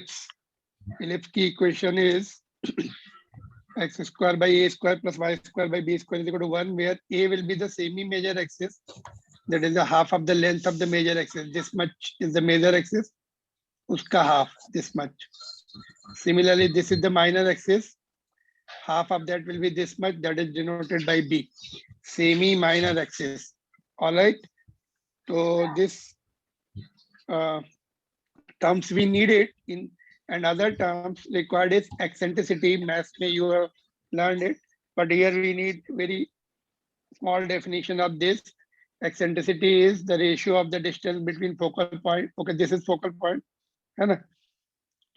ellipse. Ellipse की equation is x square by a square plus y square by b square is equal to 1, where a will be the semi-major axis. That is the half of the length of the major axis. This much is the major axis. Uska half, this much. Similarly, this is the minor axis. Half of that will be this much. That is denoted by b. Semi-minor axis. All right. So this terms we need it in, and other terms required is eccentricity. Maths may you have learned it, but here we need very small definition of this. Eccentricity is the ratio of the distance between focal point. Okay, this is focal point, है ना?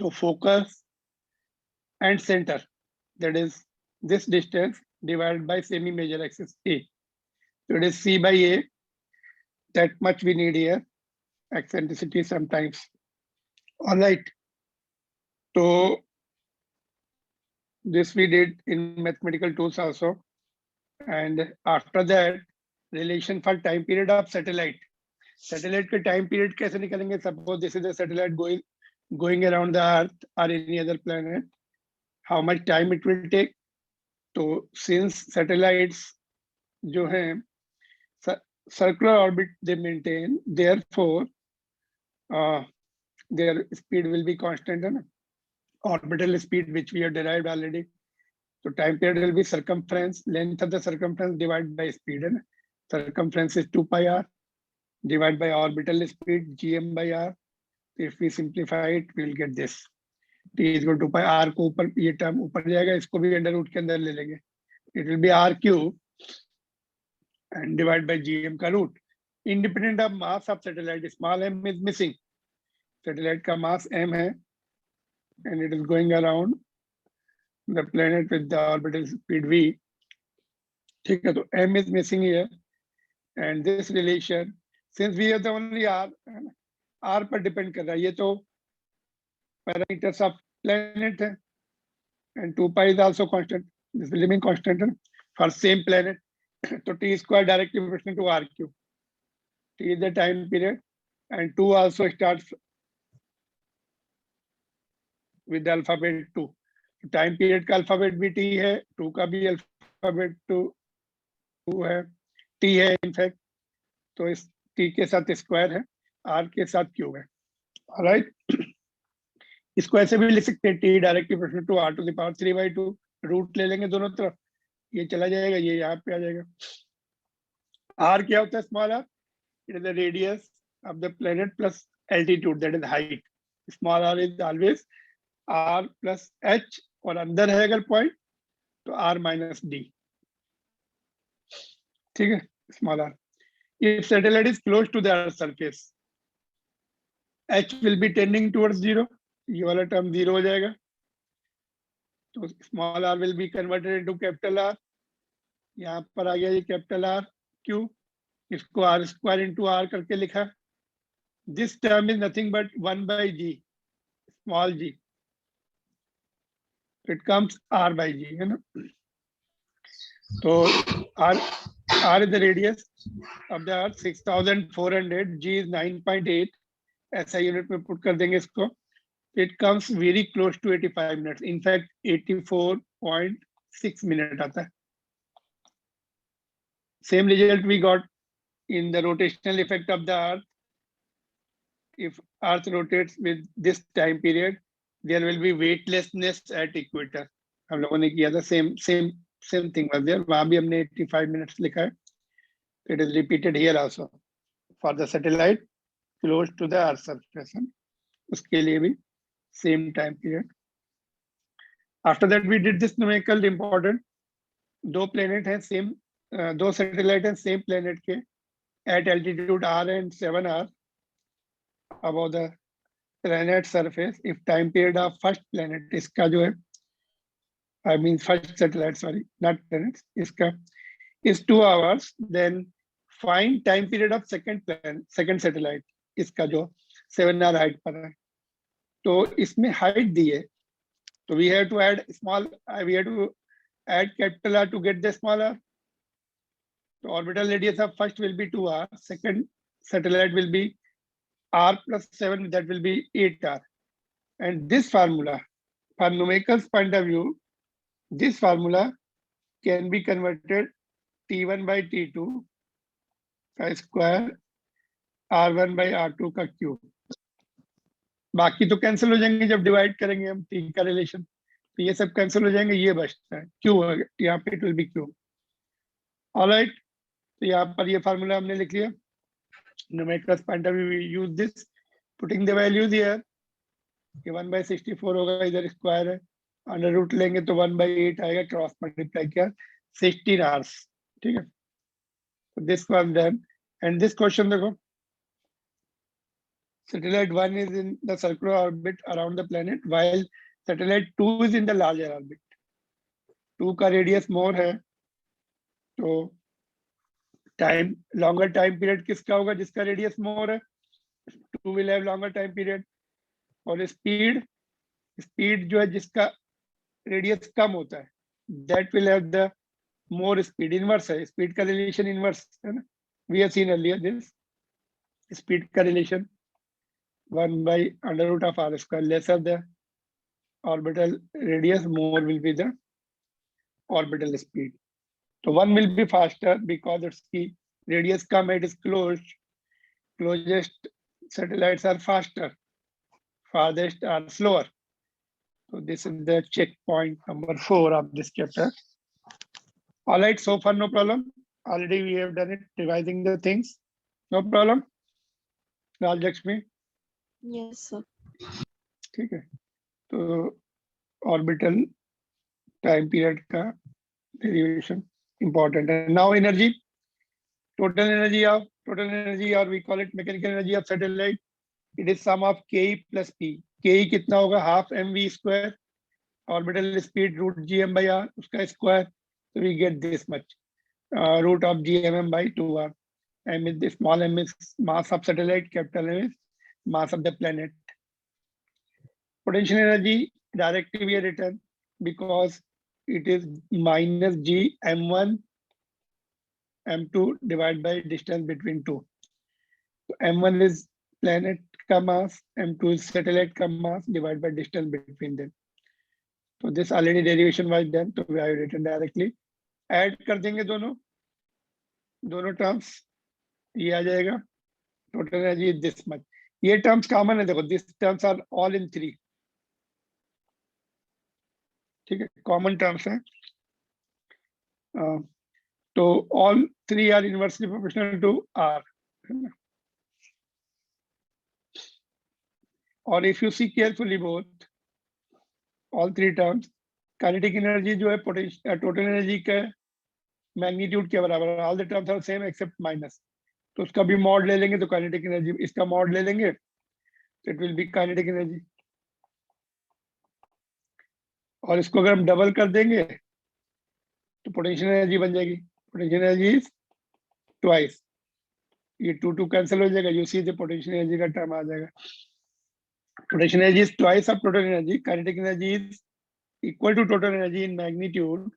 So focus and center, that is this distance divided by semi-major axis A. So it is C by A. That much we need here. Eccentricity sometimes. All right. So this we did in mathematical tools also. And after that, relation for time period of satellite. Satellite के time period कैसे निकालेंगे? Suppose this is a satellite going around the Earth or any other planet. How much time it will take? So since satellites जो हैं circular orbit they maintain, therefore their speed will be constant, है ना? Orbital speed which we have derived already. So time period will be circumference, length of the circumference divided by speed. And circumference is 2 pi r divided by orbital speed gm by r. If we simplify it, we will get this. T is equal to 2 pi r को ऊपर ये term ऊपर जाएगा, इसको भी under root के अंदर ले लेंगे. It will be r cube and divided by gm का root. Independent of mass of satellite, small m is missing. Satellite का mass m है, and it is going around the planet with the orbital speed v. ठीक है, तो m is missing here, and this relation, since we have the only r पर depend कर रहा है, ये तो parameters of planet है, and 2 pi is also constant. This will remain constant for same planet. So t square directly proportional to r cube. T is the time period, and 2 also starts with the alphabet 2. Time period का alphabet भी T है, 2 का भी alphabet 2 है, T है in fact. तो इस T के साथ स्क्वायर है, आर के साथ क्यूब है. ऑलराइट, इसको ऐसे भी लिख सकते हैं, T directly proportional to R to the power 3/2. Root ले लेंगे दोनों तरफ, ये चला जाएगा, ये यहाँ पे आ जाएगा. आर क्या होता है? Small R, it is the radius of the planet plus altitude, that is height. Small R is always r plus h, और अंदर है अगर पॉइंट तो r minus d. ठीक है, small r. If satellite is close to the Earth's surface, h will be tending towards 0. ये वाला term 0 हो जाएगा. तो small r will be converted into capital R. यहाँ पर आ गया ये कैपिटल R क्यों? इसको r square into r करके लिखा. This term is nothing but 1 by g, small g. It comes r by g, है ना? तो r is the radius of the earth, 6400, g is 9.8. ऐसा यूनिट में पुट कर देंगे इसको. It comes very close to 85 minutes. In fact, 84.6 minutes आता है. Same result we got in the rotational effect of the earth. If earth rotates with this time period, there will be weightlessness at equator. हम लोगों ने किया था same thing was there. वहाँ भी हमने 85 minutes लिखा है. It is repeated here also for the satellite close to the earth surface. उसके लिए भी same time period. After that we did this numerical important. दो planet हैं same, दो satellite हैं same planet के at altitude r and 7r above the planet surface. If time period of first planet, इसका जो है, I mean first satellite, sorry, not planets, इसका is 2 hours, then find time period of second satellite, इसका जो 7r height पर है. तो इसमें height दी है, तो we have to add capital R to get the small r. So orbital radius of first will be 2r, second satellite will be r plus 7, that will be 8r. And this formula, from numericals point of view, this formula can be converted T1 by T2 का square R1 by R2 का cube. बाकी तो cancel हो जाएंगे जब divide करेंगे हम T का रिलेशन, तो ये सब कैंसिल हो जाएंगे, ये बचता है क्यू, यहाँ पे it will be Q. Alright, तो यहाँ पर ये फार्मूला हमने लिख लिया. Numerical point of view we use this, putting the values here. ये 1/64 होगा, इधर स्क्वायर है, अंडर रूट लेंगे तो 1/8 आएगा, क्रॉस मल्टीप्लाई किया 16 आवर्स. ठीक है, this was done. And this question देखो, satellite 1 is in the circular orbit around the planet while satellite 2 is in the larger orbit. 2 का रेडियस मोर है, तो टाइम लॉन्गर टाइम पीरियड किसका होगा? जिसका रेडियस मोर है. 2 will have longer time period. और speed जो है जिसका रेडियस कम होता है, that will have the more speed. Inverse है, स्पीड का रिलेशन इनवर्स है ना. We have seen earlier this speed का relation 1 by under root of r square. Lesser the orbital radius, more will be the orbital speed. So one will be faster because its radius come, it is closed. Closest satellites are faster, farthest are slower. So this is the checkpoint number 4 of this chapter. All right, so far no problem. Already we have done it, revising the things. No problem. Raj Lakshmi. Yes, sir. ठीक है, तो orbital time period का derivation important है. Now energy, total energy और we call it mechanical energy of satellite, it is sum of K plus P. K कितना होगा? Half mv square, orbital speed root gm by r, उसका square, तो we get this much, root of gmm by 2r. m is the small m is mass of satellite, capital M is mass of the planet. Potential energy directly we are written because it is minus g m1 m2 divided by distance between two. So m1 is planet का mass, m2 is satellite का mass divided by distance between them. So this already derivation was done, so we have written directly. Add कर देंगे दोनों terms, ये आ जाएगा. Total energy is this much. ये terms common है, देखो these terms are all in 3. ठीक है, कॉमन टर्म्स हैं. तो all 3 are inversely proportional to R. और if you see carefully both all 3 terms, kinetic energy जो है टोटल एनर्जी के मैग्नीट्यूड के बराबर है. All the terms are same except minus, तो उसका भी मॉड ले लेंगे तो काइनेटिक एनर्जी, इसका मॉड ले लेंगे तो it will B kinetic energy. और इसको अगर हम डबल कर देंगे तो पोटेंशियल एनर्जी बन जाएगी. पोटेंशियल एनर्जी इज ट्वाइस, ये 2 कैंसिल हो जाएगा, you see the potential energy का टर्म आ जाएगा. Potential energy is twice of total energy. Kinetic energy is equal to total energy in magnitude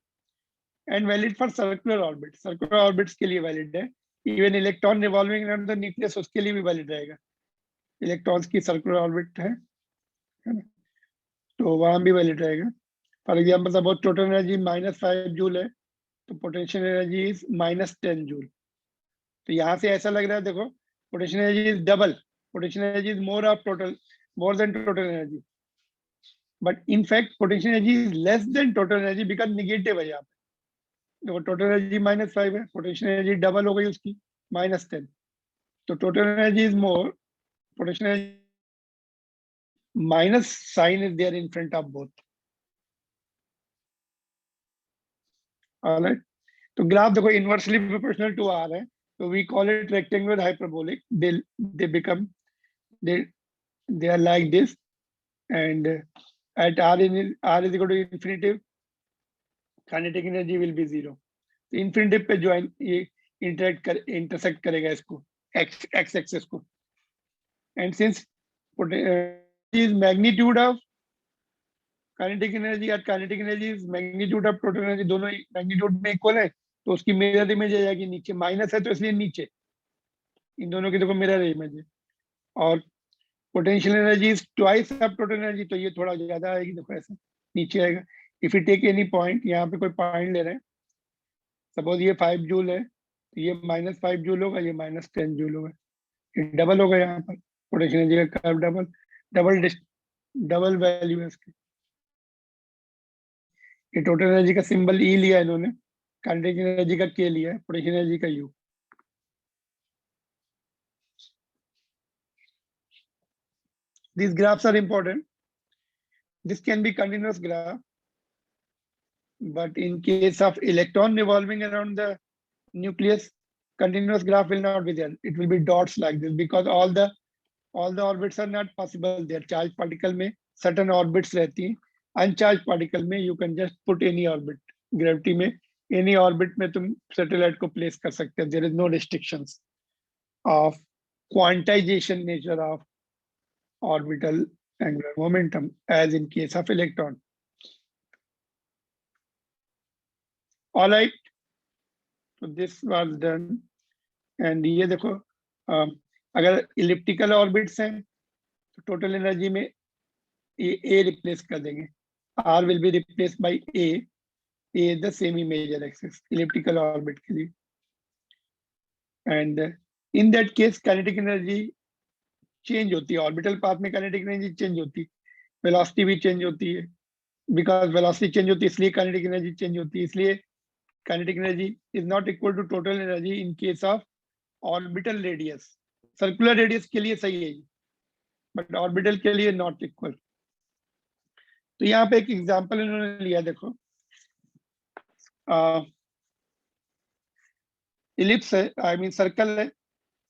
and valid for circular orbit. Circular orbits के लिए valid है. Even electron revolving around the nucleus, उसके लिए भी valid रहेगा. Electrons की circular orbit है ना, तो वहां भी वैलिड रहेगा. For example suppose total energy -5 joule है, तो पोटेंशियल एनर्जी इज -10 जूल. तो यहाँ से ऐसा लग रहा है, देखो potential energy is double, potential energy is more than total energy, but in fact potential energy is less than total energy because negative है यहाँ पे. देखो टोटल एनर्जी -5 है, पोटेंशियल एनर्जी डबल हो गई उसकी -10, तो total energy is more, potential energy minus sign is there in front of both. Alright, तो ग्राफ देखो इनवर्सली प्रोपोर्शनल टू आर है, तो we call it rectangular hyperbolic. they become they are like this, and at r is equal to infinitive, kinetic energy will be 0. तो infinitive पे जो है ये intersect करेगा इसको x एक्सिस को. and since is magnitude of kinetic energy और kinetic energy is magnitude of total energy, दोनों मैग्नीट्यूड में इक्वल है, तो उसकी मिरर इमेज आ जाएगी नीचे. माइनस है तो इसलिए नीचे, इन दोनों की देखो मिरर इमेज है. और Potential energy is twice of total energy, तो ये थोड़ा ज्यादा आएगी, देखो ऐसे नीचे आएगा. If you take any point, यहाँ पे कोई पॉइंट ले रहे हैं, सपोज ये 5 जूल है, तो ये -5 जूल होगा, ये -10 जूल होगा, ये डबल होगा यहाँ पर. पोटेंशियल एनर्जी का कर्व डबल वैल्यू है इसकी. ये टोटल एनर्जी का सिंबल ई लिया इन्होंने, काइनेटिक एनर्जी का के लिया है, पोटेंशियल एनर्जी का you. These graphs are important. This can be continuous graph, but in case of electron revolving around the nucleus, continuous graph will not be there. It will be dots like this, because all the orbits are not possible there. Charged particle में certain orbits रहती हैं. Uncharged particle में you can just put any orbit. Gravity में any orbit में तुम satellite को place कर सकते हो. There is no restrictions of quantization nature of orbital angular momentum as in case of electron. All right, so this was done. And ये देखो, अगर elliptical orbits हैं तो total energy में A replace कर देंगे. R will be replaced by A. A is the semi major axis elliptical orbit के लिए. And in that case kinetic energy change होती है. ऑर्बिटल पाथ में काइनेटिक एनर्जी चेंज होती है, वेलोसिटी भी चेंज होती है. बिकॉज वेलोसिटी चेंज होती है इसलिए काइनेटिक एनर्जी चेंज होती है. इसलिए kinetic energy is not equal to total energy in case of orbital radius. Circular radius के लिए सही है, बट ऑर्बिटल के लिए नॉट इक्वल. तो यहाँ पे एक एग्जांपल इन्होंने लिया, देखो इलिप्स है, आई मीन सर्कल है.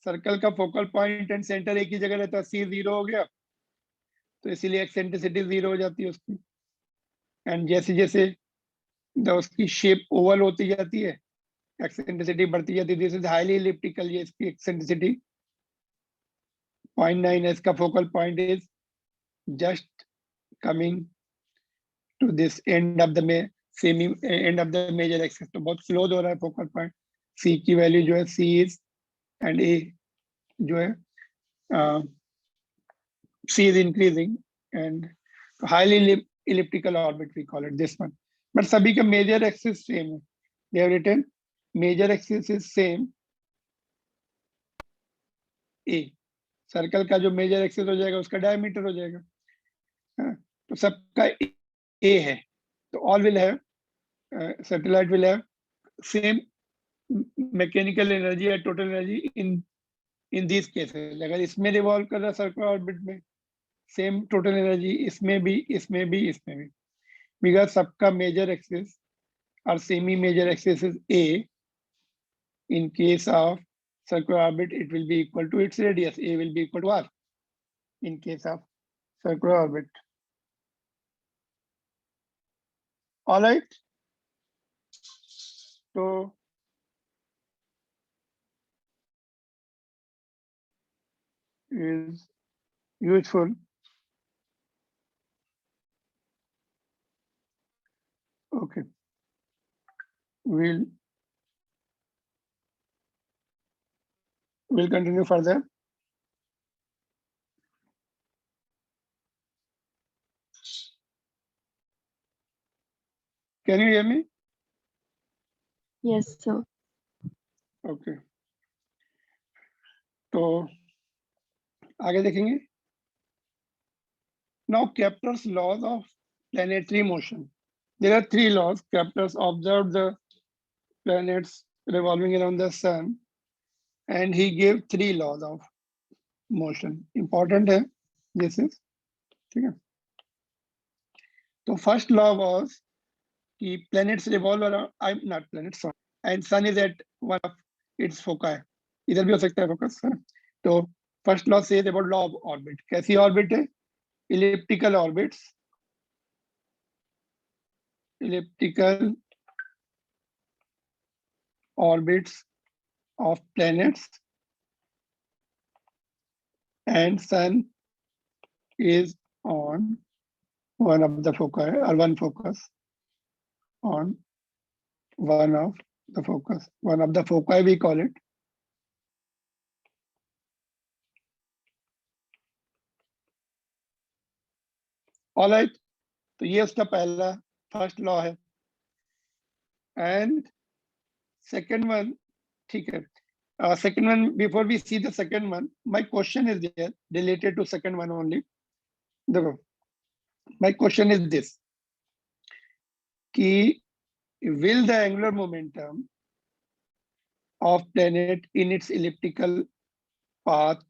सर्कल का फोकल पॉइंट एंड सेंटर एक ही जगह रहता है. C 0 हो गया तो इसीलिए एक्सेंट्रिसिटी 0 हो जाती है उसकी. एंड जैसे जैसे उसकी शेप ओवल होती जाती है, एक्सेंट्रिसिटी बढ़ती जाती है. This is highly elliptical. ये इसकी एक्सेंट्रिसिटी 0.9 है. इसका focal point is just coming to this end of the major axis. तो बहुत क्लोज हो रहा है फोकल पॉइंट. C की वैल्यू जो है C इज and A जो है C is increasing and highly elliptical orbit we call it, this one. But सभी का major axis same है. They have written major axis is same A. Circle का जो major axis हो जाएगा उसका diameter हो जाएगा. तो सबका A है. तो all will have satellite will have same mechanical energy या total energy in this cases. अगर इसमें रिवॉल्व कर रहा सर्कुलर ऑर्बिट में, सेम टोटल एनर्जी इसमें भी, इसमें भी, इसमें भी. बिकॉज सबका मेजर एक्सिस और semi major axis is A. In case of circular orbit it will be equal to its radius. A will be equal to R in case of circular orbit. All right, so is useful. Okay, we'll continue further. Can you hear me? Yes, sir. Okay. तो आगे देखेंगे. Now Kepler's laws of planetary motion. There are 3 laws. Kepler observed the planets revolving around the sun and he gave 3 laws of motion. Important है this is. ठीक है. तो first law was कि planets revolve around, I'm not planets, sorry, and sun is at one of its foci. इधर भी हो सकता है focus. तो first law says about law of orbit. कैसी orbit है? Elliptical orbits. Elliptical orbits of planets and sun is on one of the foci or one focus on one of the focus. One of the foci we call it. Alright, तो ये उसका पहला first law है। And second one, ठीक है, second one, before we see the second one, my question is there related to second one only. देखो, my question is this, कि will the angular momentum of planet in its elliptical path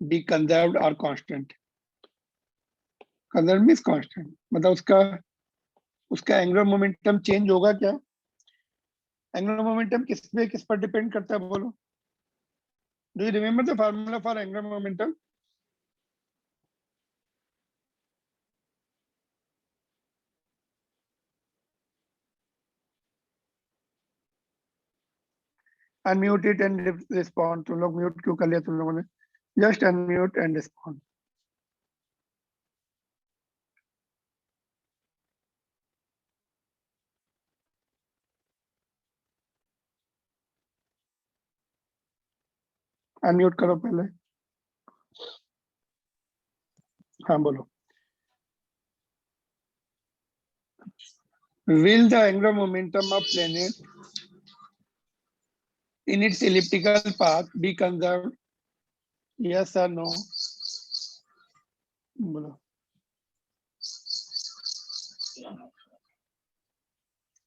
be conserved or constant? Conserved means constant, मतलब उसका angular momentum change होगा क्या? Angular momentum किस पर depend करता है बोलो? Do you remember the formula for angular momentum? Unmute it and respond. तुम लोग म्यूट क्यों कर लिया तुम लोगों ने? Just unmute and respond. Unmute करो पहले। हाँ बोलो। Will the angular momentum of planet in its elliptical path be conserved? Yes or no? बोलो।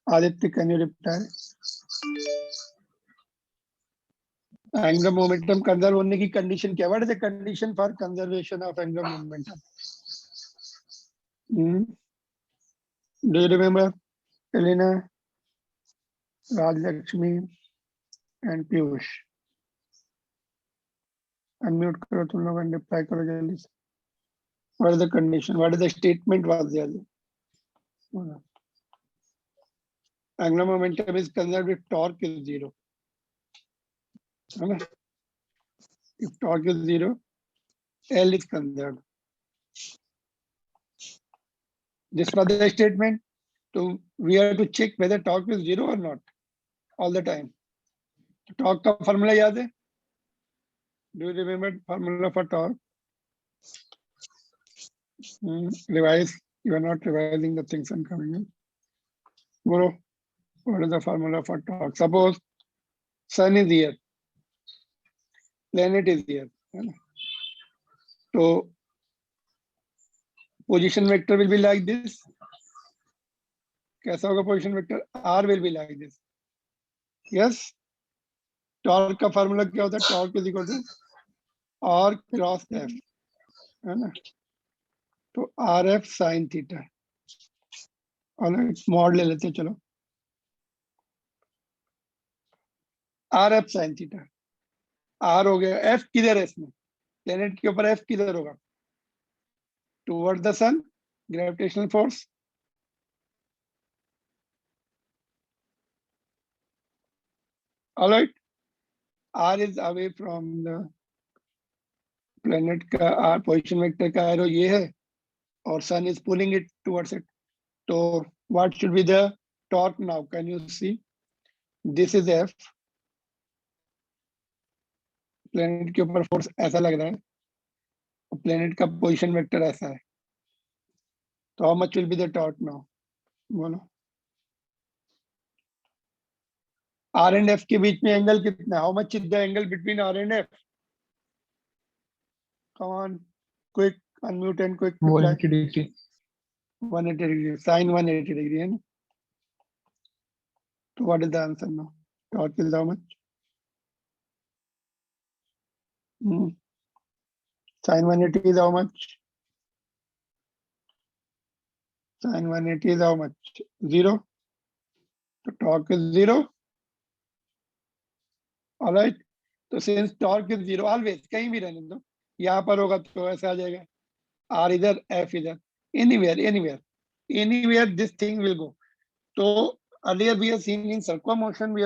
Aditya, can you reply? Angular momentum conserve होने की condition क्या? What is the condition for conservation of angular momentum? Do you remember? Elena, Rajlakshmi, and Piyush. Unmute करो तुम लोग and reply करो जल्दी से। What is the condition? What is the statement was there? Angular momentum is conserved if torque is zero. If torque is zero, L is conserved. This was the statement. So we have to check whether torque is zero or not all the time. Torque का formula याद है? Do you remember formula for torque? Revise. You are not revising the things I'm coming in. Guru, what is the formula for torque? Suppose sun is here, planet is here. So position vector will be like this. कैसा होगा position vector? R will be like this. Yes. Torque का formula क्या होता है? Torque is equal to R cross F, है ना? तो R F sine theta, और मॉड ले लेते हैं, चलो R F sine theta. R हो गया, एफ किधर है इसमें? प्लेनेट के ऊपर एफ किधर होगा? Toward the sun, gravitational force. Alright, R is away from the planet का, आर पोजिशन वेक्टर का एरो ये है, और sun is pulling it towards it. तो what should be the torque now? Can you see? This is F, planet के ऊपर force ऐसा लग रहा है, प्लेनेट का पोजीशन वेक्टर ऐसा है, तो how much will be the torque now? बोलो। आर एंड एफ के बीच में एंगल कितना? How much is the angle between R and F? Come on, quick, unmute and quick reply. 180 degree. 180 degree, sine 180 degree है ना? तो what is the answer now? Torque is how much? Sine 180 is how much? Sin 180 is how much? 0. So torque is 0. All right. So since torque is 0, always कहीं भी रहने दो, यहाँ पर होगा तो ऐसा आ जाएगा, R इधर, F इधर, anywhere this thing will go. तो earlier we have seen in circumotion,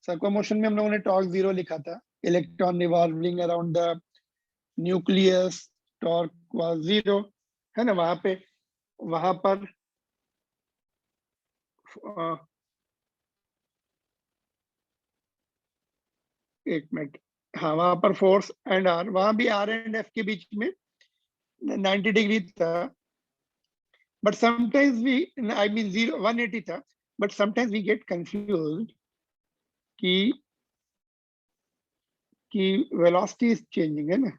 circumotion में हम लोगों ने torque 0 लिखा था, electron revolving around the nucleus, torque was 0, है ना? वहां पर एक मिनट, हाँ, वहां पर फोर्स एंड आर, वहां भी आर एंड एफ के बीच में 90 degree था, but sometimes we, I mean 180 था, but sometimes we get confused कि velocity is changing, है ना?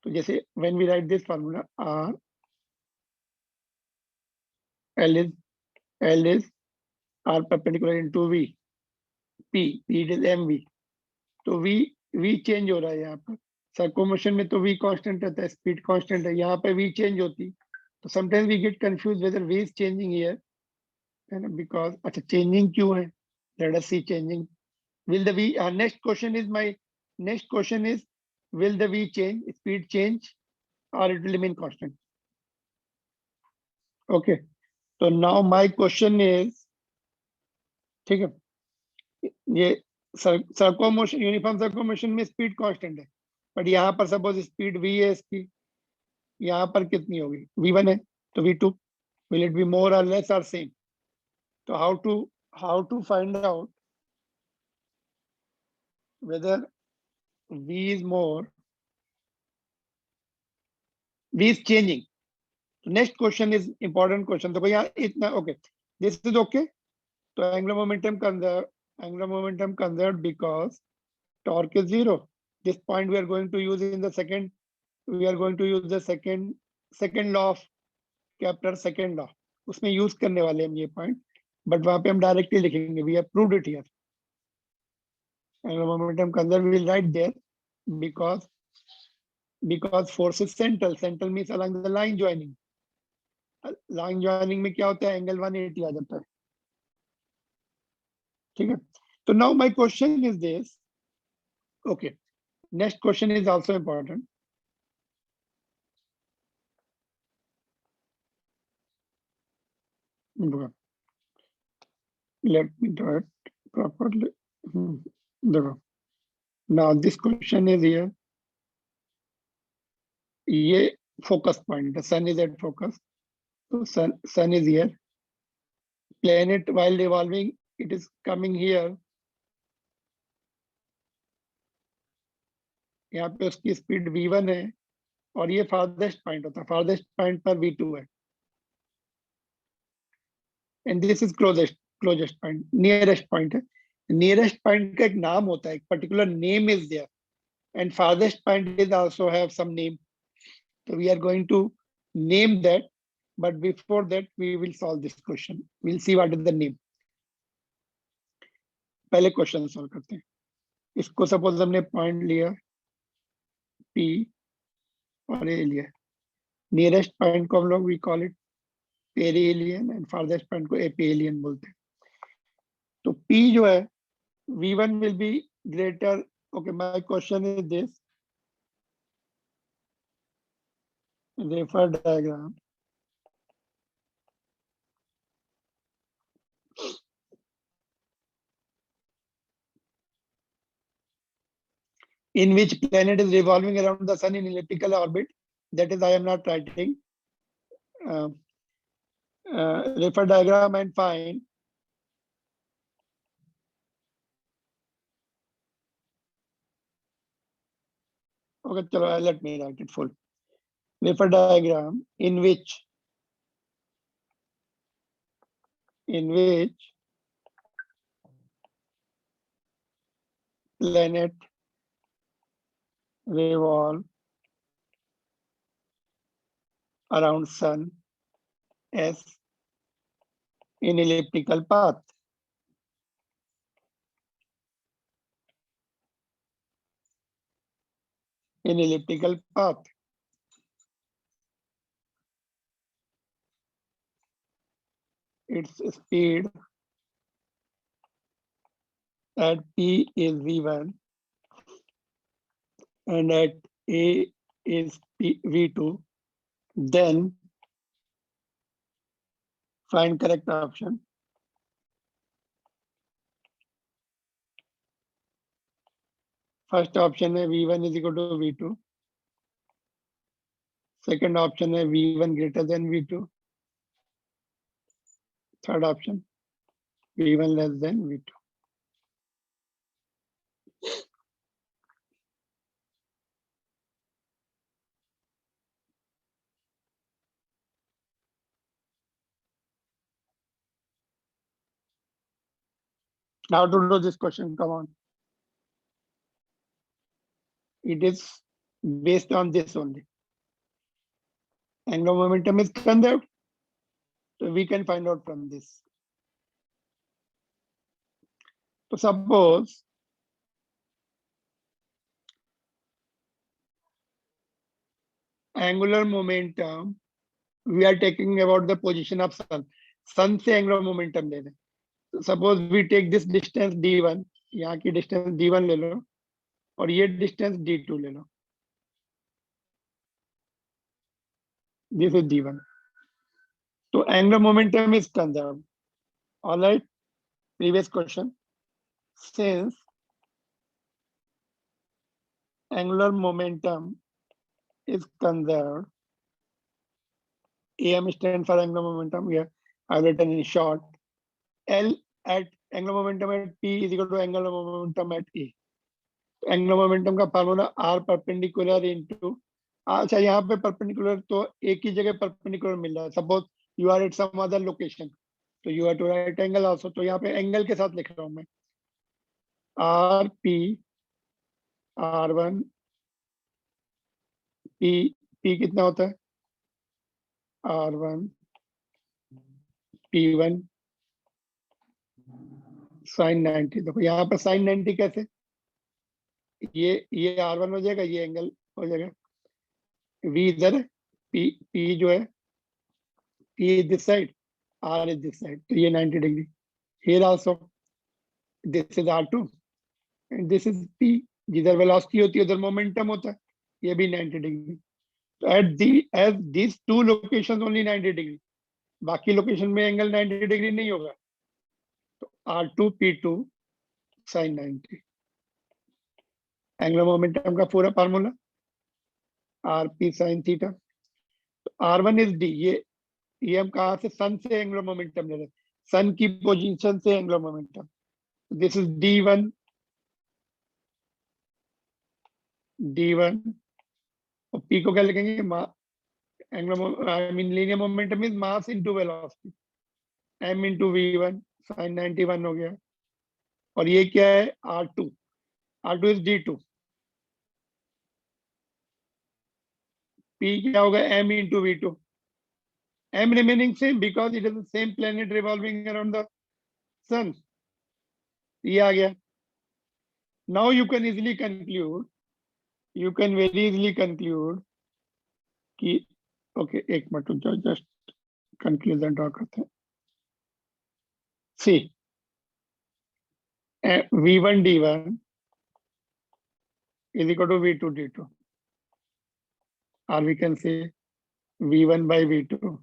तो जैसे when we write this formula R, L is R perpendicular into V, P it is mv. तो v चेंज हो रहा है यहाँ पर, सर्को मोशन में तो v कांस्टेंट रहता है, स्पीड कांस्टेंट है, यहाँ पे v चेंज होती, तो sometimes we get confuse whether v is changing here, है ना? बिकॉज अच्छा चेंजिंग क्यों है, let us see changing. Will the v next question is will the v change, speed change, or it will remain constant? Okay, so now my question is, ठीक है, ये सर्को motion, uniform सर्को motion में speed constant है, but यहाँ पर suppose speed v है इसकी, यहाँ पर कितनी होगी, v1 है, तो v2 will it be more or less or same? तो how to find out whether v is more, v is changing. Next question is important question. तो भैया इतना okay, this is okay. तो angular momentum conserved because torque is 0. This point we are going to use in the second. We are going to use the second law of Kepler's second law. उसमें use करने वाले हम ये point, but वहाँ पे हम directly लिखेंगे. We have proved it here. Angular momentum conserved we will write there because force is central. Central means along the line joining. Line joining में क्या होता है, एंगल 180 आ जाता है, ठीक है. तो now my question is this, okay, next question is also important. Let me draw it properly. देखो, now this question is here, ये फोकस पॉइंट है, sun is at focus. So sun is here. Planet while revolving, it is coming here. यहाँ पे उसकी speed v1 है और ये farthest point होता है, फारदेस्ट पॉइंट पर v2 है. And this is closest point, nearest point है. नियरेस्ट पॉइंट का एक नाम होता है, एक particular name is there, and farthest point is also have some name. So we are going to name that. But before that, we will solve this question. We'll see what is the name. पहले question solve करते हैं. इसको suppose हमने point लिया P और A लिया. Nearest point को हम लोग we call it perihelion and farthest point को एपिहेलियन बोलते हैं. तो P जो है V1 will be greater. Okay, my question is this. Refer diagram. In which planet is revolving around the sun in elliptical orbit. That is, I am not writing. Refer diagram and find okay, chalo, let me write it full. Refer diagram in which planet revolve around sun S in elliptical path. In elliptical path. Its speed at P is v1 and at A is v2. Then find correct option. First option है v1 is equal to v2. Second option है v1 greater than v2. Third option v1 less than v2. Now to know this question, come on. It is based on this only. Angular momentum is conserved. So we can find out from this. So suppose angular momentum, we are taking about the position of sun. Sun से angular momentum ले रहे. So suppose we take this distance d1, यहाँ की distance d1 ले लो, और ये distance d2 ले लो. This is d1. So angular momentum is conserved. All right. Previous question. Since angular momentum is conserved, AM stands for angular momentum. Here I've written in short. L at angular momentum at P is equal to angular momentum at E. Angular momentum का formula r perpendicular into, अच्छा यहाँ पे perpendicular तो एक ही जगह perpendicular मिल रहा है. Suppose you are at some other location, तो you are to right angle also. तो यहाँ पे एंगल के साथ लिख रहा हूँ मैं. आर पी R1 P कितना होता है? R1 P1 sign 90. देखो यहाँ पर साइन 90 कैसे, ये R1 हो जाएगा, ये एंगल हो जाएगा. V इधर है, P जो है, P is this side, R is this side, तो ये 90 degree. Here also this is R2 and this is P. जिधर वेलोसिटी होती है उधर मोमेंटम होता है, ये भी 90 डिग्री. तो as these two locations only 90 degree, बाकी लोकेशन में एंगल 90 डिग्री नहीं होगा. तो R2 P2 sin 90. Angular momentum का पूरा formula RP sin theta. R1 is D. ये हम कहाँ से, सन से एंगुलर मोमेंटम ले रहे हैं, सन की पोजीशन से angular momentum. This is D1 और P को क्या लिखेंगे, angular I mean linear momentum is mass into velocity, m into V1 sin 91 हो गया. और ये क्या है, R2 इज D2. P क्या होगा, m into V2. M remaining same because it is the same planet revolving around the sun. ये आ गया. Now you can easily conclude, you can very easily conclude कि okay, एक minute रुक जाओ, just conclusion draw करते हैं. See, V1 D1 is equal to V2 D2, or we can say V1 by V2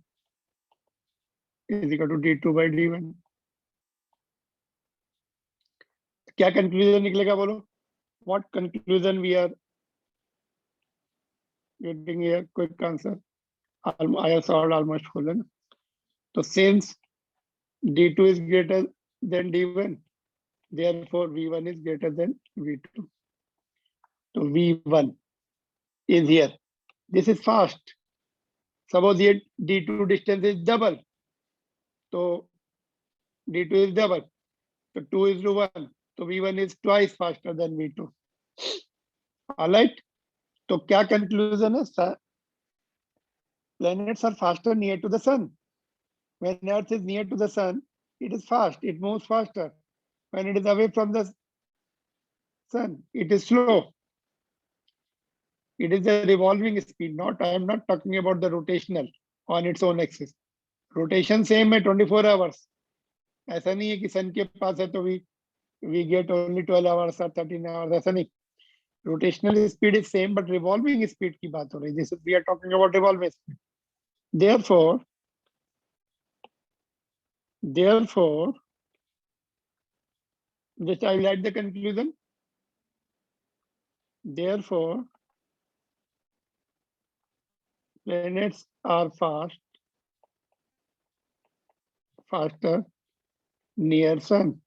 is equal to D2 by D1. क्या conclusion निकलेगा बोलो? What conclusion we are getting here? Quick answer. I have solved almost full. So since D2 is greater than D1, therefore V1 is greater than V2. So V1 is here. This is fast. Suppose here D2 distance is double. So D2 is double. So 2 is to 1. So V1 is twice faster than V2. All right. So क्या conclusion है? Planets are faster near to the sun. When Earth is near to the sun, it is fast. It moves faster. When it is away from the sun, it is slow. It is a revolving speed. Not, I am not talking about the rotational on its own axis. Rotation same है 24 hours. ऐसा नहीं है कि सन के पास है तो we get only 12 hours or 13 hours. ऐसा नहीं. Rotational speed is same, but revolving speed की बात हो रही है. This is, we are talking about revolving speed. Therefore, just I will add the conclusion. Therefore, planets are faster near sun.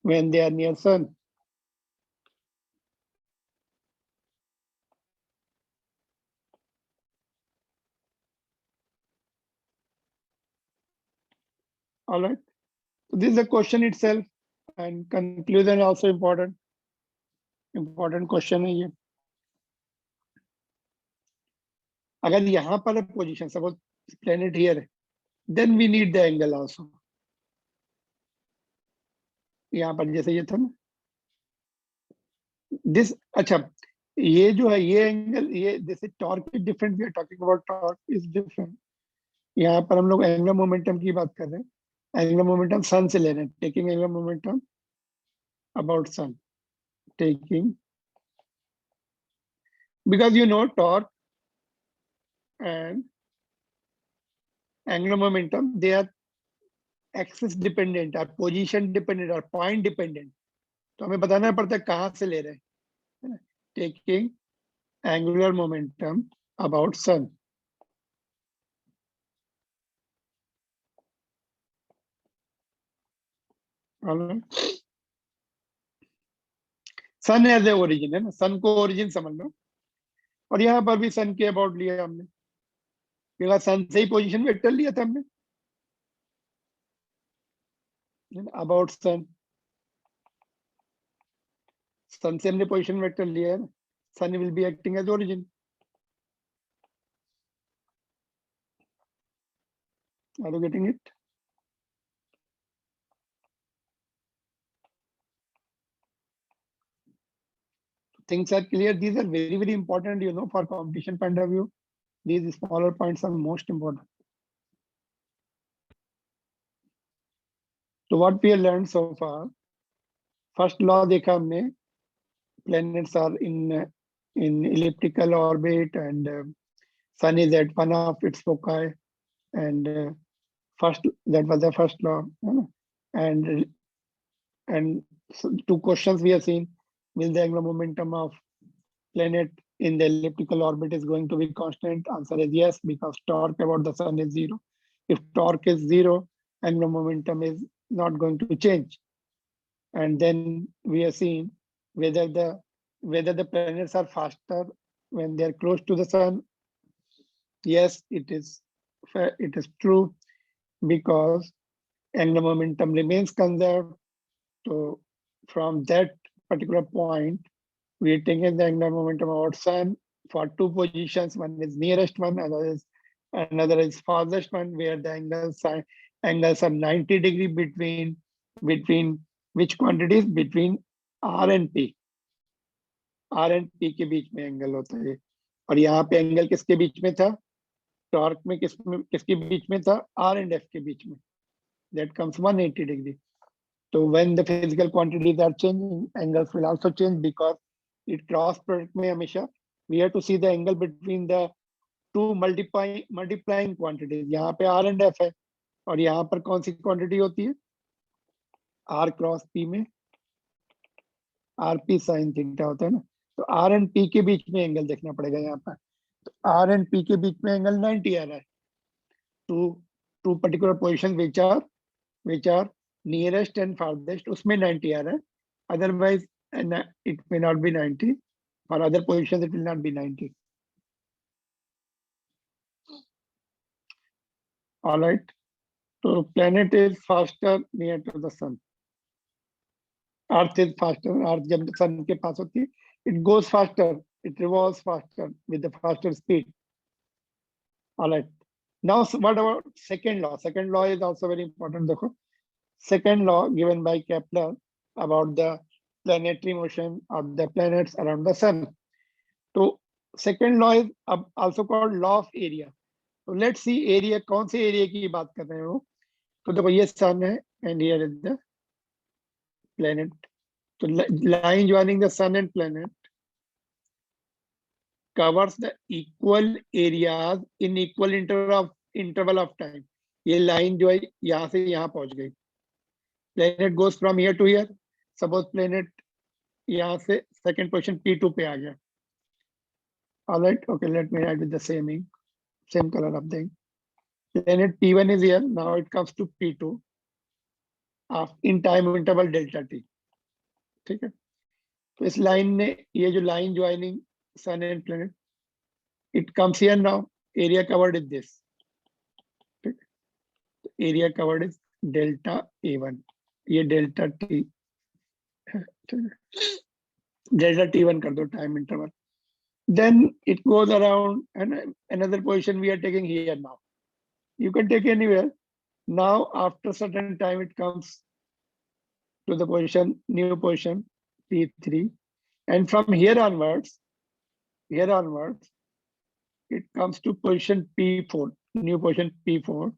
When they are near sun. All right. So this is a question itself, and conclusion also important question है ये. अगर यहाँ पर position suppose planet here है, then we need the angle also. यहाँ पर जैसे ये था ना, दिस अच्छा, ये जो है ये एंगल, ये जैसे torque is different, we are talking about torque is different. यहाँ पर हम लोग एंगुलर मोमेंटम की बात कर रहे हैं. एंगुलर मोमेंटम सन से ले रहे हैं, taking angular momentum about sun, taking, because you know torque and angular momentum, they are axis dependent or position dependent or point dependent. तो हमें बताना पड़ता है कहाँ से ले रहे हैं. Taking angular momentum about sun. Sun as a origin है ना, सन को ओरिजिन समझ लो. और यहाँ पर भी सन के अबाउट लिया हमने, क्योंकि सन से ही पोजीशन वेक्टर लिया था हमने, अबाउट सन. सन से हमने पोजीशन वेक्टर लिया है ना, sun will be acting as origin. Are you getting it? Things are clear. These are very, very important, you know, for competition point of view. These smaller points are most important. So what we have learned so far, first law देखा हमने, planets are in elliptical orbit and sun is at one of its foci, and first, that was the first law. And so 2 questions we have seen. Will the angular momentum of planet in the elliptical orbit is going to be constant? Answer is yes, because torque about the sun is 0. If torque is 0, angular momentum is not going to change. And then we have seen whether the planets are faster when they are close to the sun. Yes, it is true, because angular momentum remains conserved. So from that particular point, we are taking the angular momentum about sun for 2 positions. One is nearest one, another is farthest one, where the angles are 90 degree between which quantities? Between R and P. R and P के बीच में angle होता है. और यहाँ पे angle किसके बीच में था? टॉर्क में किसके बीच में था? R and F के बीच में. That comes 180 degree. So when the physical quantities are changing, angles will also change, because it cross product में हमेशा we have to see the angle between the 2 multiplying quantities. यहाँ पे R and F है, और यहाँ पर कौन सी quantity होती है? R क्रॉस P में RP sin थीटा होता है ना. तो R and P के बीच में एंगल देखना पड़ेगा यहाँ पर. तो R and P के बीच में एंगल 90 आ रहा है. Two particular positions which are nearest and farthest, उसमें 90 आ रहा है. Otherwise, it may not be 90. For other positions, it will not be 90. All right. So planet is faster near to the sun. Earth is faster. Earth जब sun के पास होती है, it goes faster. It revolves faster with the faster speed. All right. Now, what about second law? Second law is also very important. देखो, second law given by Kepler about the planetary motion of the planets around the sun. So second law is also called law of area. So let's see area, कौन से area की बात कर रहे हैं वो. तो देखो ये sun है and here is the planet. So line joining the sun and planet covers the equal areas in equal interval of time. ये line जो है यहाँ से यहाँ पहुंच गई. Planet goes from here to here. Suppose planet यहाँ से second position P2 पे आ गया. All right, okay, let me write with the same ink, same color of the ink. Planet P1 is here. Now it comes to P2 in time interval delta t. ठीक है. तो इस line ने, ये जो line joining sun and planet, it comes here now. Area covered is this. ठीक है. Area covered is delta A1, ये डेल्टा T, डेल्टा T1 कर दो time interval. Then it goes around and another position we are taking here now. You can take anywhere. Now after certain time it comes to the position, new position P3, and from here onwards, it comes to position P4, new position P4.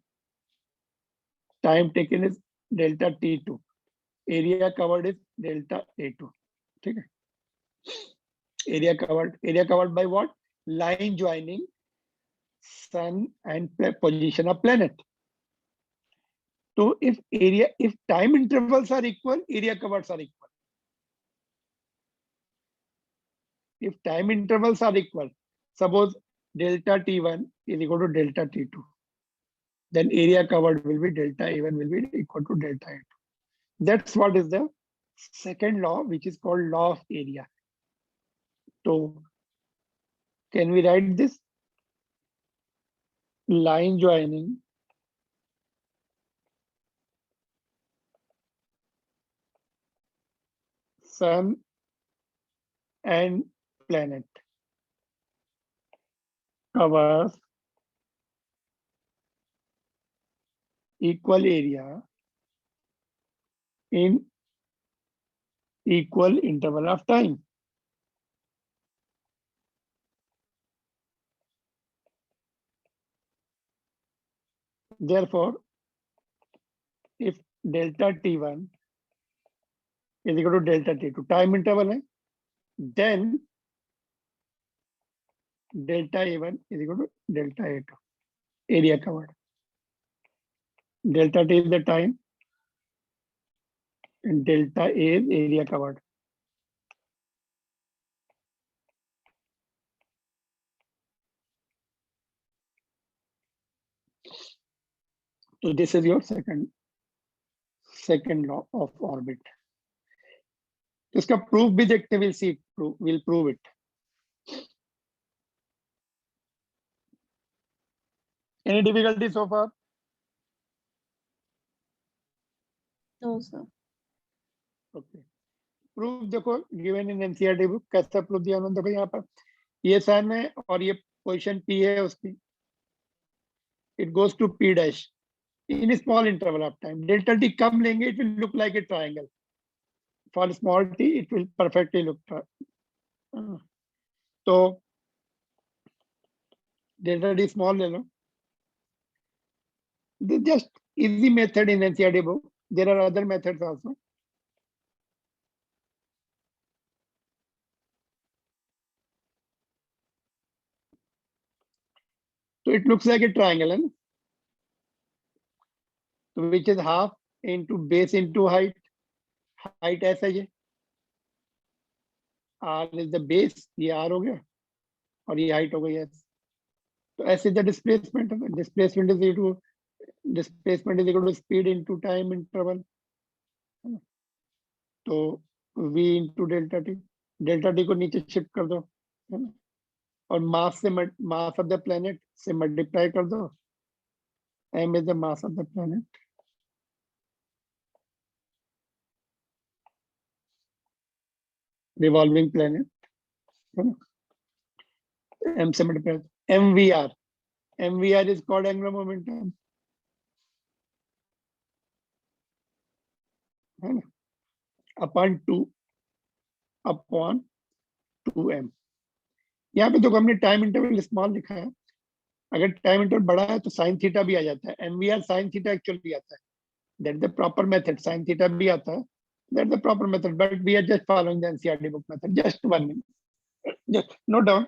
Time taken is delta T2. Area covered is delta A2. Okay. Area covered by what? Line joining sun and position of planet. So if time intervals are equal, area covers are equal. If time intervals are equal, suppose delta T1 is equal to delta T2, then area covered will be delta A1 will be equal to delta A2. That's what is the second law, which is called law of area. So can we write this? Line joining sun and planet covers equal area in equal interval of time. Therefore, if delta T1 is equal to delta T2, time interval hai, then delta A1 is equal to delta A2, area covered. Delta T is the time and delta A is area covered. So this is your second law of orbit. इसका proof भी देखते, we'll see, we'll prove it. Any difficulty so far? No, sir. Okay. Proof देखो given in NCERT book, कैसा proof दिया उन्होंने, देखो यहाँ पर ये sun है और ये position P है उसकी. It goes to P dash in a small interval of time. Delta T कम लेंगे, it will look like a triangle. For small t, it will perfectly look. So delta T small ले लो. This is just easy method in NCERT book. There are other methods also. So it looks like a triangle, and so which is half into base into height. Height ऐसा ही है. R is the base, ये R हो गया और ये height हो गई है. तो ऐसे the displacement is equal to speed into time interval. तो v into delta t को नीचे शिफ्ट कर दो, है ना, और मास ऑफ द प्लेनेट से मल्टीप्लाई कर दो. m is the mass of the planet. Revolving planet. M से multiply. MVR is called angular momentum. है ना, upon 2m. यहाँ पे तो हमने टाइम इंटरवल स्मॉल लिखा है. अगर टाइम इंटरवल बड़ा है तो साइन थीटा भी आ जाता है. MVR साइन थीटा एक्चुअली आता है. That is the proper method. Sin theta भी आता है. That's the proper method. But we are just following the NCERT book method. Just 1 minute. Just note down.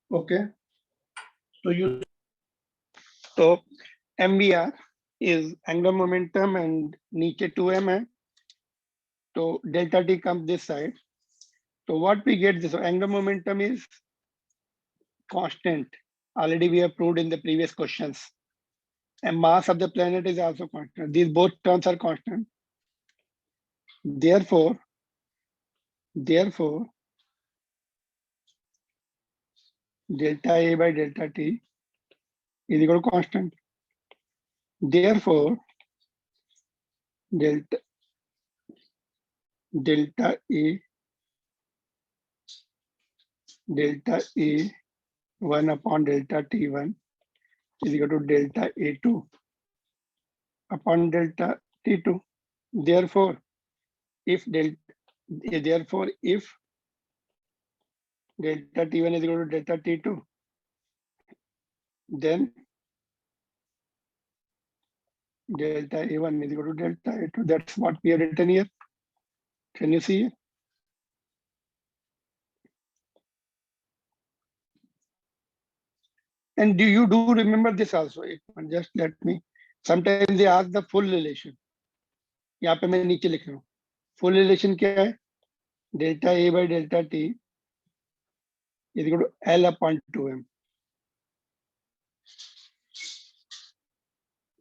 Okay. So MVR is angular momentum and नीचे 2m है. So delta T comes this side. So what we get, this angular momentum is constant Already we have proved in the previous questions. And mass of the planet is also constant. These both terms are constant. Therefore, delta A by delta T is equal to constant. Therefore, delta A 1 upon delta T1 is equal to delta A2 upon delta T2. Therefore, if delta T1 is equal to delta T2, then delta A1 is equal to delta A2. That's what we have written here. Can you see it? And do you remember this also? Just let me. Sometimes they ask the full relation. यहाँ पे मैं नीचे लिख रहा हूँ. Full relation क्या है? Delta A by delta T is equal to L upon 2M.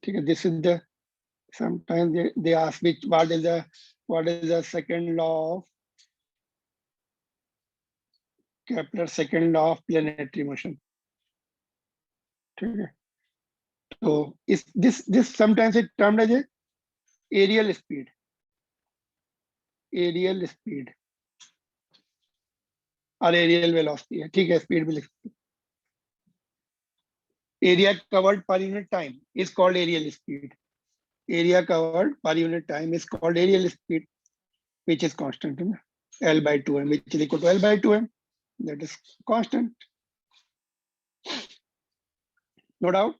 ठीक है. This is the. Sometimes they ask what is the second law of Kepler's second law of planetary motion. ठीक है. So this sometimes it termed as a aerial speed. Aerial speed or aerial velocity है. ठीक है. Speed भी लिख सकते. Area covered per unit time is called aerial speed. Area covered per unit time is called aerial speed, which is constant. L by 2M, which is equal to L by 2M. That is constant. No doubt.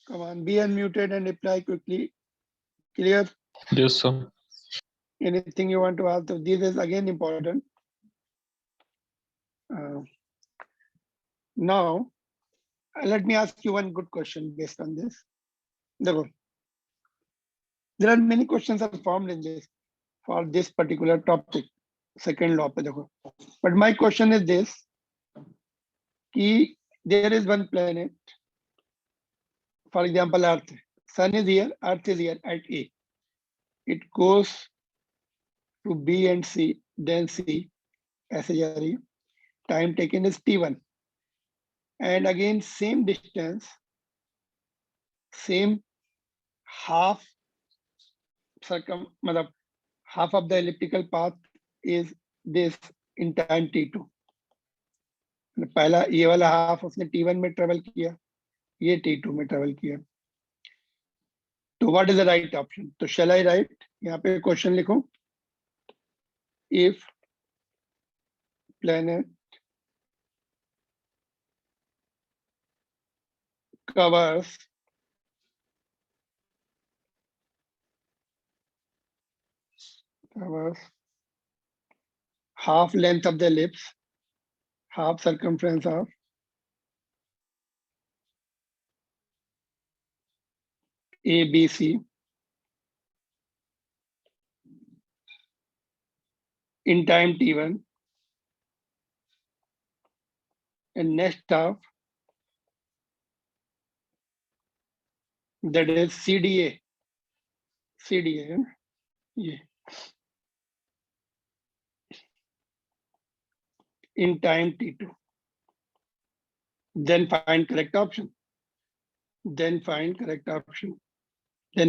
Come on, be unmuted and reply quickly. Clear? Yes, sir. Anything you want to ask? This is again important. Now, let me ask you one good question based on this. There are many questions are formed in this for this particular topic, second law. But my question is this: there is one planet, for example, Earth. Sun is here, Earth is here at A. It goes to B and C, then C, ऐसे जा रही है. Time taken is T1. And again, same distance, same half half of the elliptical path is this in time T2. पहला ये वाला half उसने T1 में travel किया, ये T2 में ट्रेवल किया. तो what is the right option? तो शैल आई राइट? यहाँ पे क्वेश्चन लिखो. If planet covers half length of the ellipse, half circumference of ABC in time T1 and next half, that is CDA, yeah, in time T2. Then find correct option. Then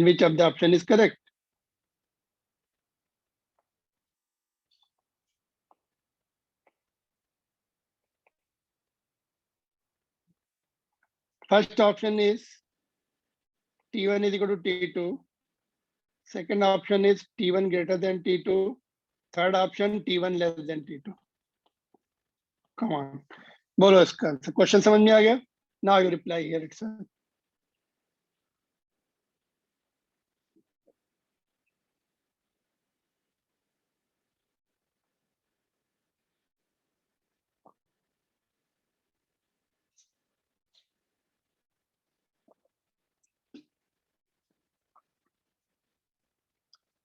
which of the option is correct? First option is T1 is equal to T2. Second option is T1 greater than T2. Third option T1 less than T2. Come on. बोलो इसका answer. Question समझ में आ गया? Now you reply here itself.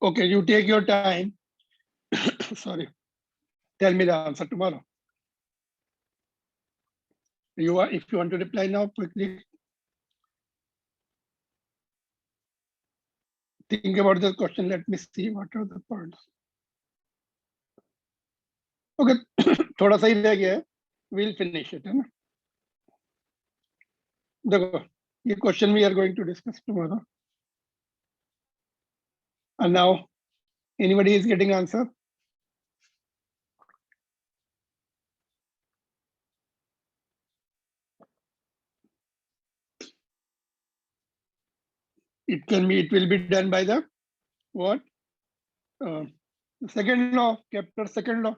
Okay, you take your time. Sorry. Tell me the answer tomorrow. You are, if you want to reply now quickly. Think about the question. Let me see what are the points. Okay, थोड़ा सा ही रह गया है. We'll finish it, है ना? देखो, ये question we are going to discuss tomorrow. And now, anybody is getting answer? It can be, it will be done by the what? Second law, Kepler second law.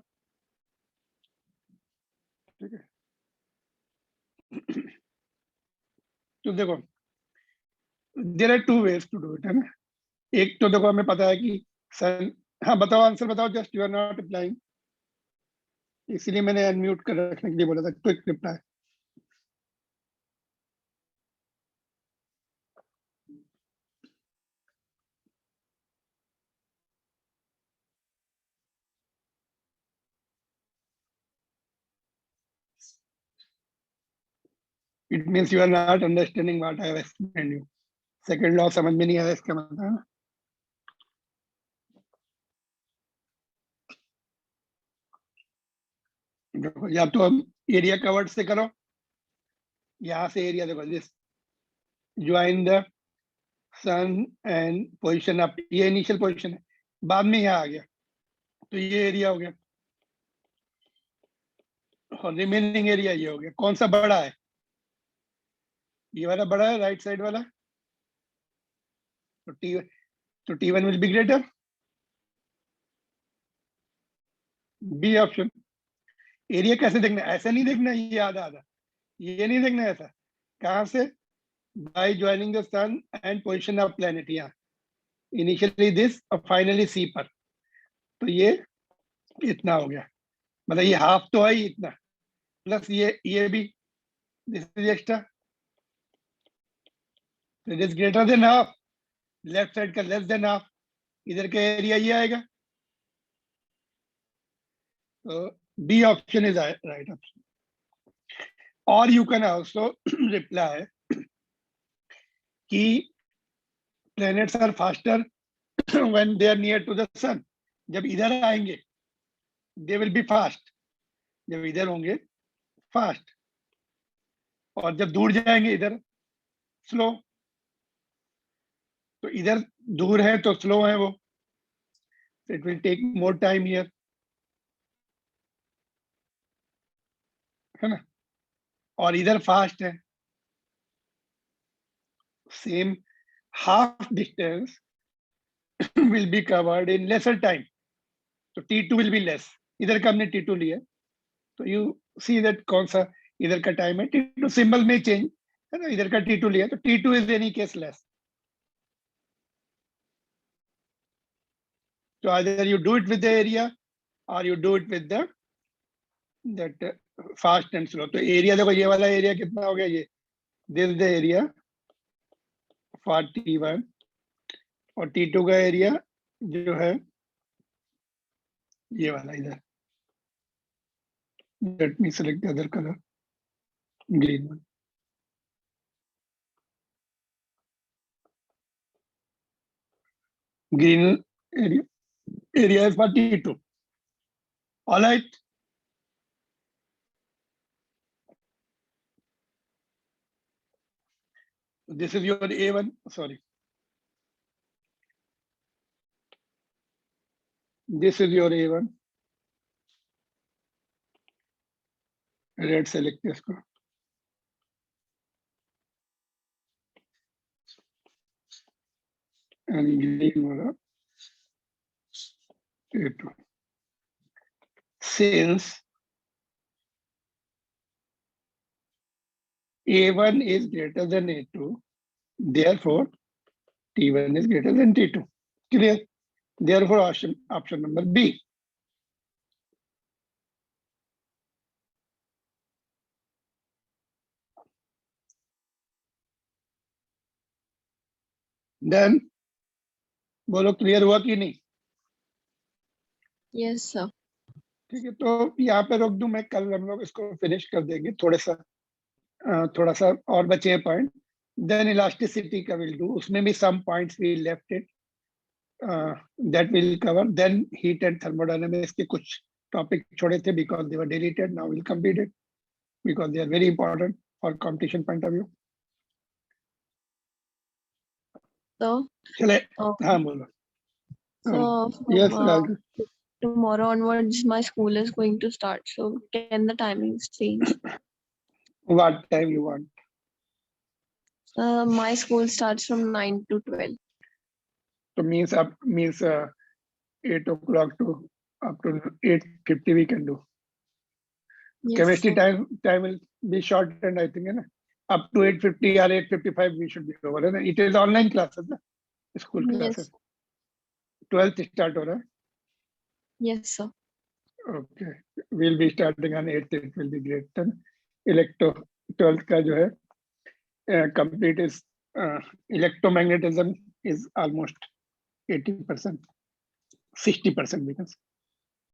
ठीक है. तो देखो, there are two ways to do it, है ना? एक तो देखो हमें पता है कि सन, हाँ बताओ आंसर बताओ, just you are not replying, इसलिए मैंने अनम्यूट कर रखने के लिए बोला था. Quick reply. It means you are not understanding what I have explained you. Second law समझ में नहीं आया इसका मतलब है ना. देखो, या तो हम एरिया कवर्ड से करो, यहाँ से एरिया देखो, this join the sun and position up, ये इनिशियल पोजीशन है, बाद में यहाँ आ गया तो ये एरिया हो गया, और रिमेनिंग एरिया ये हो गया. कौन सा बड़ा है? ये वाला बड़ा है, राइट साइड वाला. तो T1 will be greater. B option. Area कैसे देखना? ऐसा नहीं देखना ये आधा आधा, ये नहीं देखना ऐसा. कहां से? By joining the sun and position of planet. यहाँ इनिशियली दिस और फाइनली सी पर, तो ये इतना हो गया, मतलब ये हाफ तो है ही इतना, प्लस ये भी, this is extra, it is greater than half. Left side का लेस देन हाफ, इधर का एरिया ये आएगा. तो B option is right option. और यू कैन आल्सो रिप्लाई कि planets are faster when they are near to the sun. जब इधर आएंगे they will be fast, जब इधर होंगे fast, और जब दूर जाएंगे इधर slow. तो इधर दूर है तो slow है वो, it will take more time here, है ना. और इधर fast है, same half distance will be covered in lesser time, तो T2 will be less. इधर का हमने T2 लिया, तो you see that कौन सा इधर का टाइम है. T2 सिंबल में चेंज है ना, इधर का T2 लिया तो T2 is any case less. So either you do it with the area or you do it with the that fast and slow. तो एरिया देखो, ये वाला एरिया कितना हो गया, ये this the area for T1, और T2 का एरिया जो है ये वाला इधर. Let me select the other colour, green one. Green area is for T2. All right. This is your A1. Sorry. This is your A1. Red select इसको. And green वाला A2. Since A1 is greater than A2, therefore T1 is greater than T2. Clear? Therefore option number B. Then बोलो clear हुआ कि नहीं? Yes, sir. ठीक है, तो यहाँ पे रोक दूं मैं, कल हम लोग इसको फिनिश कर देंगे थोड़ा सा थोड़ा सा और बचे पॉइंट. देन इलास्टिसिटी का विल डू, उसमें भी some points we left it, that will cover. Then heat and thermodynamics के कुछ टॉपिक छोड़े थे because they were deleted. Now we'll complete it because they are very important for competition point of view. So, चले, uh, हाँ बोलो. so Yes, from, tomorrow onwards, my school is going to start. So can the timings change? what time you want? My school starts from 9 to 12. So means 8 o'clock to up to 8:50 we can do. Yes, Chemistry sir. time will be shortened, I think, है ना? Up to 8:50 or 8:55 we should be over, है ना? It is online classes, ना? School classes. Yes, 12th start हो रहा है. yes, sir. Okay, we'll be starting on 8th. It will be great. Then electro 12th का जो है complete is electromagnetism is almost 80%, 60% because